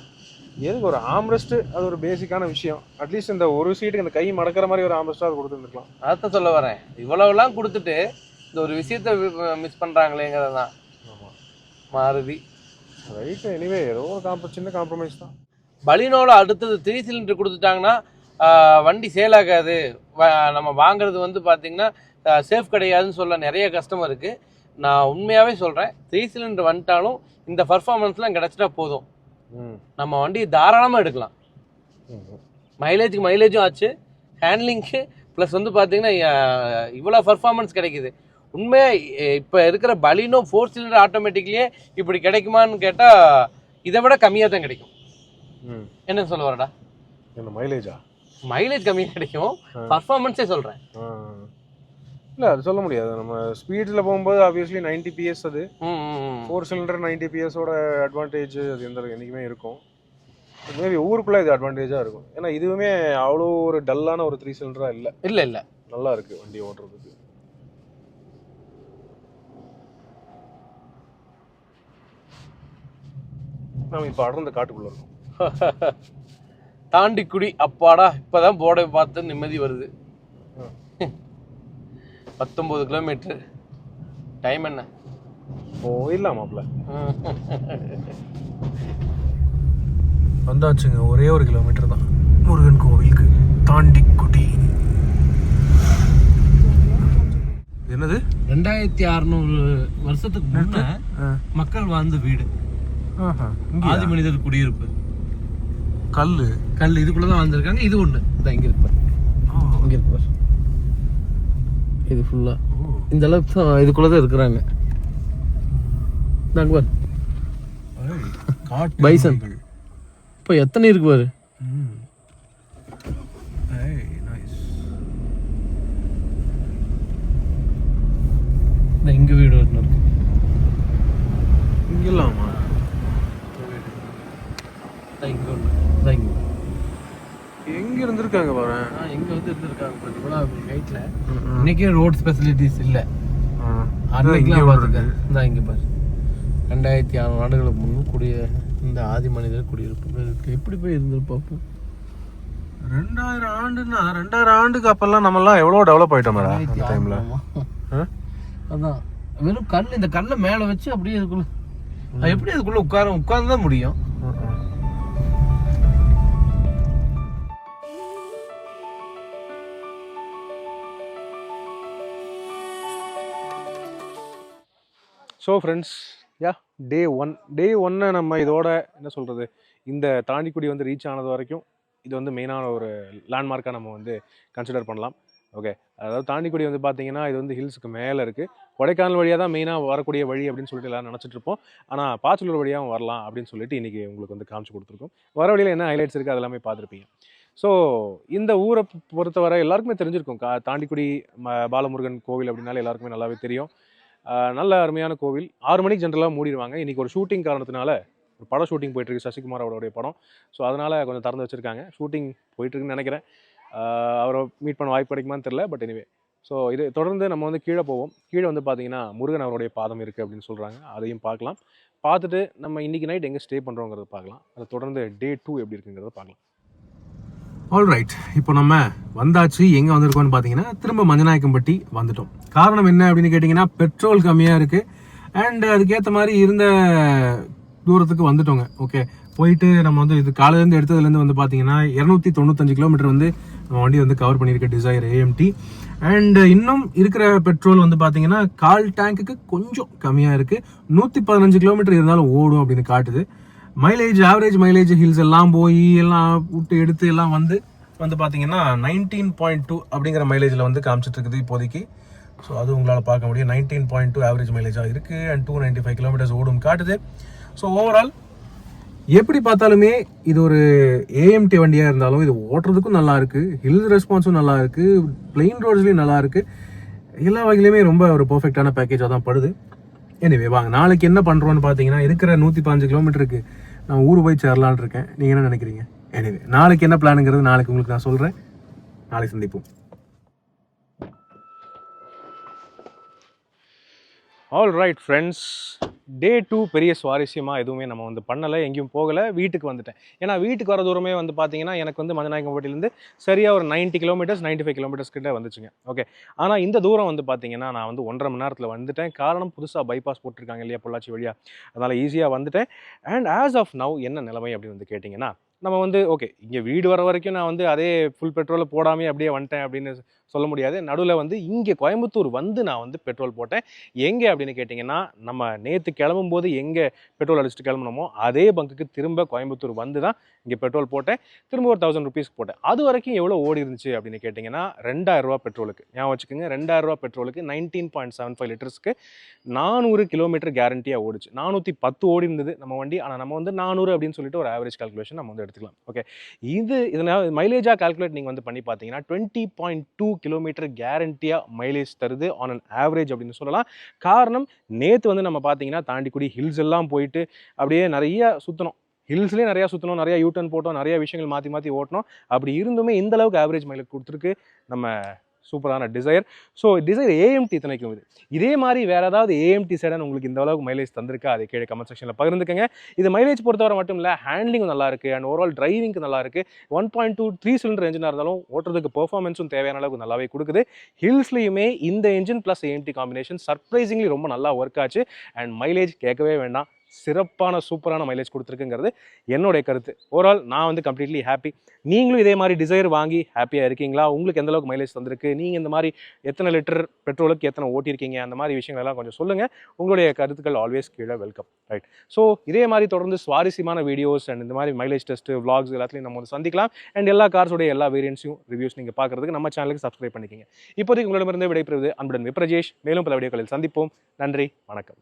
எதுக்கு ஒரு ஆர்ம் ரெஸ்ட்டு, அது ஒரு பேசிக்கான விஷயம். அட்லீஸ்ட் இந்த ஒரு சீட்டுக்கு இந்த கை மடக்கிற மாதிரி ஒரு ஆர்ம் ரெஸ்ட்டாக அது கொடுத்துருந்துருக்கலாம். அதான் சொல்ல வரேன். இவ்வளவுலாம் கொடுத்துட்டு இந்த ஒரு விஷயத்த மிஸ் பண்ணுறாங்களேங்கிறது தான். ஆமாம், மாருதி ரைட்டு. எனிவே ஏதோ ஒரு சின்ன காம்ப்ரமைஸ் தான். பலினோட அடுத்தது 3 சிலிண்டர் கொடுத்துட்டாங்கன்னா வண்டி சேல் ஆகாது, நம்ம வாங்குறது வந்து பார்த்தீங்கன்னா சேஃப் கிடையாதுன்னு சொல்ல நிறைய கஸ்டமர் இருக்குது. நான் உண்மையாகவே சொல்கிறேன், 3 சிலிண்டர் வந்துட்டாலும் இந்த பர்ஃபார்மன்ஸ்லாம் கிடச்சிட்டா போதும், நம்ம வண்டியை தாராளமாக எடுக்கலாம். மைலேஜும் ஆச்சு, ஹேண்ட்லிங்க்கு ப்ளஸ் வந்து பார்த்தீங்கன்னா இவ்வளோ பர்ஃபார்மன்ஸ் கிடைக்குது. உண்மையாக இப்போ இருக்கிற பலினோ 4 சிலிண்டர் ஆட்டோமேட்டிக்லேயே இப்படி கிடைக்குமான்னு கேட்டால் இதை விட கம்மியாக தான் கிடைக்கும். என்ன சொல்ல வரடா, என்ன மைலேஜ் கம்மியாக கிடைக்கும், பர்ஃபார்மன்ஸே சொல்கிறேன். இல்லை, அது சொல்ல முடியாது. நம்ம ஸ்பீடில் போகும்போது ஆப்வியஸ்லி 90 PS, அது 4 சிலிண்டர் 90 PSோட அட்வான்டேஜ் அது என்றைக்குமே இருக்கும். மேபி ஊருக்குள்ளே இது அட்வான்டேஜாக இருக்கும். ஏன்னா இதுவுமே அவ்வளோ ஒரு டல்லான ஒரு 3 சிலிண்டராக இல்லை, நல்லா இருக்குது வண்டி ஓட்டுறதுக்கு. நம்ம இப்போ அடர்ந்த காட்டுக்குள்ளே இருக்கோம். தாண்டிக்குடி, அப்பாடா இப்போதான் போர்டை பார்த்து நிம்மதி வருது. 19 கிலோமீட்டர். டைம் என்ன? போயிடலாமாப்ல. வந்தாச்சுங்க, ஒரே 1 கிலோமீட்டர் தான் முருகன் கோவிலுக்கு. தாண்டிக்குடி. என்னது 2600 வருஷத்துக்கு முன்ன மக்கள் வாழ்ந்த வீடு. ஆதி மனிதர் குடியிருப்பு. கல் இதுக்குள்ளதான் வாழ்ந்துருக்காங்க. இது ஒண்ணு இங்க இருக்கு, இங்க இருக்கு. இது ஃபுல்லா இந்த அளவுக்கு தான் இதுக்குள்ளதான் இருக்கிறாங்க. பைசன் இப்போ எத்தனை இருக்கு பாரு. இங்க வீடு ஒன்று இருக்கு. இங்கலாமா? எங்க இருந்திருக்காங்க பாரு. எங்க வந்து இருந்திருக்காங்க பார்த்தீங்களா ஹைட்ல. இன்னைக்கே ரோட் ஃபெசிலிட்டிஸ் இல்ல. அன்னைக்குலாம் பார்த்துக்க இங்க பாரு. 2600 ஆண்டுகளுக்கு முன்பு கூடிய இந்த ஆதி மனிதர் குடியிருப்பு எப்படி போய் இருந்திருப்பாப்போ. 2000 ஆண்டுன்னா 2000 ஆண்டுக்கு அப்பெல்லாம் நம்மலாம் எவ்வளோ டெவலப் ஆயிட்டோம் அந்த டைம்ல. அதான் வெறும் கல். இந்த கல்லை மேல வச்சு அப்படியே இதுக்குள்ள எப்படி அதுக்குள்ள உட்கார்ந்து தான் முடியும். ஸோ ஃப்ரெண்ட்ஸ், டே ஒன்னை நம்ம இதோட என்ன சொல்கிறது, இந்த தாண்டிக்குடி வந்து ரீச் ஆனது வரைக்கும் இது வந்து மெயினான ஒரு லேண்ட்மார்க்காக நம்ம வந்து கன்சிடர் பண்ணலாம். ஓகே, அதாவது தாண்டிக்குடி வந்து பார்த்தீங்கன்னா இது வந்து ஹில்ஸுக்கு மேலே இருக்குது. கொடைக்கானல் வழியாக தான் மெயினாக வரக்கூடிய வழி அப்படின்னு சொல்லிட்டு எல்லோரும் நினச்சிட்டு இருப்போம். ஆனால் பாச்சலூர் வழியாகவும் வரலாம் அப்படின்னு சொல்லிட்டு இன்றைக்கி உங்களுக்கு வந்து காமிச்சு கொடுத்துருக்கோம். வர வழியில் என்ன ஹைலைட்ஸ் இருக்குது அதெல்லாமே பார்த்துருப்பீங்க. ஸோ இந்த ஊரை பொறுத்தவரை எல்லாருக்குமே தெரிஞ்சிருக்கும். தாண்டிக்குடி பாலமுருகன் கோவில் அப்படின்னாலே எல்லாருக்குமே நல்லாவே தெரியும். நல்ல அருமையான கோவில். 6 மணிக்கு ஜென்ரலாக மூடிடுவாங்க. இன்றைக்கி ஒரு ஷூட்டிங் காரணத்தினால ஒரு படம் ஷூட்டிங் போயிட்டுருக்கு, சசிகுமார் அவருடைய படம். ஸோ அதனால் கொஞ்சம் திறந்து வச்சுருக்காங்க. ஷூட்டிங் போயிட்டுருக்குன்னு நினைக்கிறேன். அவரை மீட் பண்ண வாய்ப்பு கிடைக்குமான்னு தெரில. பட் எனிவே, ஸோ இது தொடர்ந்து நம்ம வந்து கீழே போவோம். கீழே வந்து பார்த்தீங்கன்னா முருகன் அவருடைய பாதம் இருக்குது அப்படின்னு சொல்கிறாங்க. அதையும் பார்க்கலாம். பார்த்துட்டு நம்ம இன்றைக்கி நைட் எங்கே ஸ்டே பண்ணுறோங்கிறத பார்க்கலாம். அதை தொடர்ந்து டே 2 எப்படி இருக்குங்கிறத பார்க்கலாம். ஆல்ரைட், இப்போ நம்ம வந்தாச்சு. எங்கே வந்திருக்கோம்னு பார்த்தீங்கன்னா திரும்ப மஞ்சநாயக்கம்பட்டி வந்துட்டோம். காரணம் என்ன அப்படின்னு கேட்டிங்கன்னா பெட்ரோல் கம்மியாக இருக்குது. அண்ட் அதுக்கேற்ற மாதிரி இருந்த தூரத்துக்கு வந்துட்டோங்க. ஓகே, போயிட்டு நம்ம வந்து இது காலையிலேருந்து எடுத்ததுலேருந்து வந்து பார்த்தீங்கன்னா 295 கிலோமீட்டர் வந்து நம்ம வண்டி வந்து கவர் பண்ணியிருக்க டிசைர் AMT. அண்ட் இன்னும் இருக்கிற பெட்ரோல் வந்து பார்த்தீங்கன்னா 1/4 டேங்க்குக்கு கொஞ்சம் கம்மியாக இருக்குது. 115 கிலோமீட்டர் இருந்தாலும் ஓடும் அப்படின்னு காட்டுது. மைலேஜ், ஆவரேஜ் மைலேஜ் ஹில்ஸ் எல்லாம் போய் எல்லாம் விட்டு எடுத்து எல்லாம் வந்து பார்த்தீங்கன்னா 19.2 அப்படிங்கிற மைலேஜில் வந்து காமிச்சிட்டு இருக்குது இப்போதைக்கு. ஸோ அது உங்களால் பார்க்க முடியும். 19.2 ஆவரேஜ் மைலேஜாக இருக்குது. அண்ட் 295 கிலோமீட்டர்ஸ் ஓடும் காட்டுது. ஸோ ஓவரால் எப்படி பார்த்தாலுமே இது ஒரு AMT வண்டியாக இருந்தாலும் இது ஓட்டுறதுக்கும் நல்லா இருக்குது, ஹில் ரெஸ்பான்ஸும் நல்லா இருக்குது, பிளெயின் ரோட்ஸ்லேயும் நல்லா இருக்குது. எல்லா வகையிலுமே ரொம்ப ஒரு பர்ஃபெக்டான பேக்கேஜாக தான் படுது. எனிவே வாங்க, நாளைக்கு என்ன பண்ணுறோன்னு பார்த்தீங்கன்னா இருக்கிற 115 கிலோமீட்டருக்கு நான் ஊர் போய் சேரலான் இருக்கேன். நீங்கள் என்ன நினைக்கிறீங்க? எனிவே நாளைக்கு என்ன பிளானுங்கிறது நாளைக்கு உங்களுக்கு நான் சொல்கிறேன். நாளைக்கு சந்திப்போம். ஆல் ரைட் ஃப்ரெண்ட்ஸ், டே 2 பெரிய சுவாரஸ்யமாக எதுவுமே நம்ம வந்து பண்ணலை, எங்கேயும் போகலை, வீட்டுக்கு வந்துட்டேன். ஏன்னா வீட்டுக்கு வர தூரமே வந்து பார்த்தீங்கன்னா எனக்கு வந்து மஞ்சநாயக்கம்பட்டிலேருந்து சரியாக ஒரு 90 கிலோமீட்டர்ஸ் 95 கிலோமீட்டர்ஸ் கிட்ட வந்துச்சுங்க. ஓகே, ஆனால் இந்த தூரம் வந்து பார்த்தீங்கன்னா நான் வந்து 1.5 மணி நேரத்தில் வந்துட்டேன். காரணம் புதுசாக பைபாஸ் போட்டிருக்காங்க இல்லையா பொள்ளாச்சி வழியாக, அதனால் ஈஸியாக வந்துட்டேன். அண்ட் ஆஸ் ஆஃப் நவ் என்ன நிலைமை அப்படின்னு வந்து கேட்டிங்கன்னா, நம்ம வந்து ஓகே இங்கே வீடு வர வரைக்கும் நான் வந்து அதே ஃபுல் பெட்ரோலை போடாமே அப்படியே வந்துட்டேன் அப்படின்னு சொல்ல முடியாது. நடுவில் வந்து இங்கே கோயம்புத்தூர் வந்து நான் வந்து பெட்ரோல் போட்டேன். எங்கே அப்படின்னு கேட்டிங்கன்னா, நம்ம நேற்று கிளம்பும்போது எங்கே பெட்ரோல் அடிச்சுட்டு கிளம்பணுமோ அதே பங்குக்கு திரும்ப கோயம்புத்தூர் வந்து தான் இங்கே பெட்ரோல் போட்டேன். திரும்ப ஒரு 1000 ருபீஸ்க்கு போட்டேன். அது வரைக்கும் எவ்வளோ ஓடி இருந்துச்சு அப்படின்னு கேட்டிங்கன்னா 2000 ரூபா பெட்ரோலுக்கு. ஞாபகம் வச்சுக்கோங்க, 2000 ரூபா பெட்ரோலுக்கு 19.75 லிட்டர்ஸ்க்கு 400 கிலோமீட்டர் கேரண்டியாக ஓடிச்சு. 410 ஓடி இருந்தது நம்ம வண்டி. ஆனால் நம்ம வந்து 400 அப்படின்னு சொல்லிட்டு ஒரு ஆவரேஜ் கால்குலேஷன் நம்ம வந்து எடுத்துக்கலாம். ஓகே, இதனால் மைலேஜாக கால்குலேட் நீங்கள் வந்து பண்ணி பார்த்தீங்கன்னா 20.2 கிலோமீட்டர் கேரண்டியாக மைலேஜ் தருது ஆன் அன் ஆவரேஜ் அப்படின்னு சொல்லலாம். காரணம் நேற்று வந்து நம்ம பார்த்தீங்கன்னா தாண்டிக்குடி ஹில்ஸ் எல்லாம் போயிட்டு அப்படியே நிறைய சுற்றணும். ஹில்ஸ்லேயே நிறையா சுற்றணும், நிறையா யூட்டர்ன் போட்டோம், நிறைய விஷயங்கள் மாற்றி மாற்றி ஓட்டணும். அப்படி இருந்துமே இந்த அளவுக்கு ஆவரேஜ் மைலேஜ் கொடுத்துருக்கு நம்ம சூப்பரான டிசைர். ஸோ டிசைர் ஏஎம்டி இத்தனைக்கும் இதே மாதிரி வேறு ஏதாவது ஏஎம்டி செடான் உங்களுக்கு இந்த அளவுக்கு மைலேஜ் தந்திருக்கா, அதை கீழே கமெண்ட் செக்ஷனில் பகிர்ந்துக்கங்க. இது மைலேஜ் பொறுத்தவரை மட்டும் இல்லை, ஹேண்ட்லிங் நல்லா இருக்குது அண்ட் ஓவரால் டிரைவிங்க்கு நல்லா இருக்குது. 1.2 3 சிலிண்டர் என்ஜினாக இருந்தாலும் ஓட்டுறதுக்கு பெர்ஃபார்மன்ஸும் தேவையான அளவுக்கு நல்லாவே கொடுக்குது. ஹில்ஸ்லையுமே இந்த engine plus AMT combination surprisingly ரொம்ப நல்லா ஒர்க் ஆச்சு. அண்ட் மைலேஜ் கேட்கவே வேண்டாம், சிறப்பான சூப்பரான மைலேஜ் கொடுத்துருக்குங்கிறது என்னுடைய கருத்து. ஓவரால் நான் வந்து கம்ப்ளீட்லி ஹாப்பி. நீங்களும் இதே மாதிரி டிசைர் வாங்கி ஹாப்பியாக இருக்கீங்களா? உங்களுக்கு எந்த அளவுக்கு மைலேஜ் தந்திருக்கு? நீங்கள் இந்த மாதிரி எத்தனை லிட்டர் பெட்ரோலுக்கு எத்தனை ஓட்டியிருக்கீங்க? அந்த மாதிரி விஷயங்கள் எல்லாம் கொஞ்சம் சொல்லுங்கள். உங்களுடைய கருத்துக்கள் ஆல்வேஸ் கீழே வெல்கம். ரைட். ஸோ இதே மாதிரி தொடர்ந்து சுவாரஸ்யமான வீடியோஸ் அண்ட் இந்த மாதிரி மைலேஜ் டெஸ்ட் vlogs எல்லாத்துலையும் நம்ம வந்து சந்திக்கலாம். அண்ட் எல்லா கார்ஸோடைய எல்லா வேரியன்ஸையும் ரிவ்யூஸ் நீங்கள் பார்க்குறதுக்கு நம்ம சேனலுக்கு சப்ஸ்கிரைப் பண்ணிக்கிங்க. இப்போதைக்கு உங்களிடமிருந்து விடைபெறுவது அன்புடன் விப்ரஜேஷ். மேலும் பல வீடியோக்களில் சந்திப்போம். நன்றி, வணக்கம்.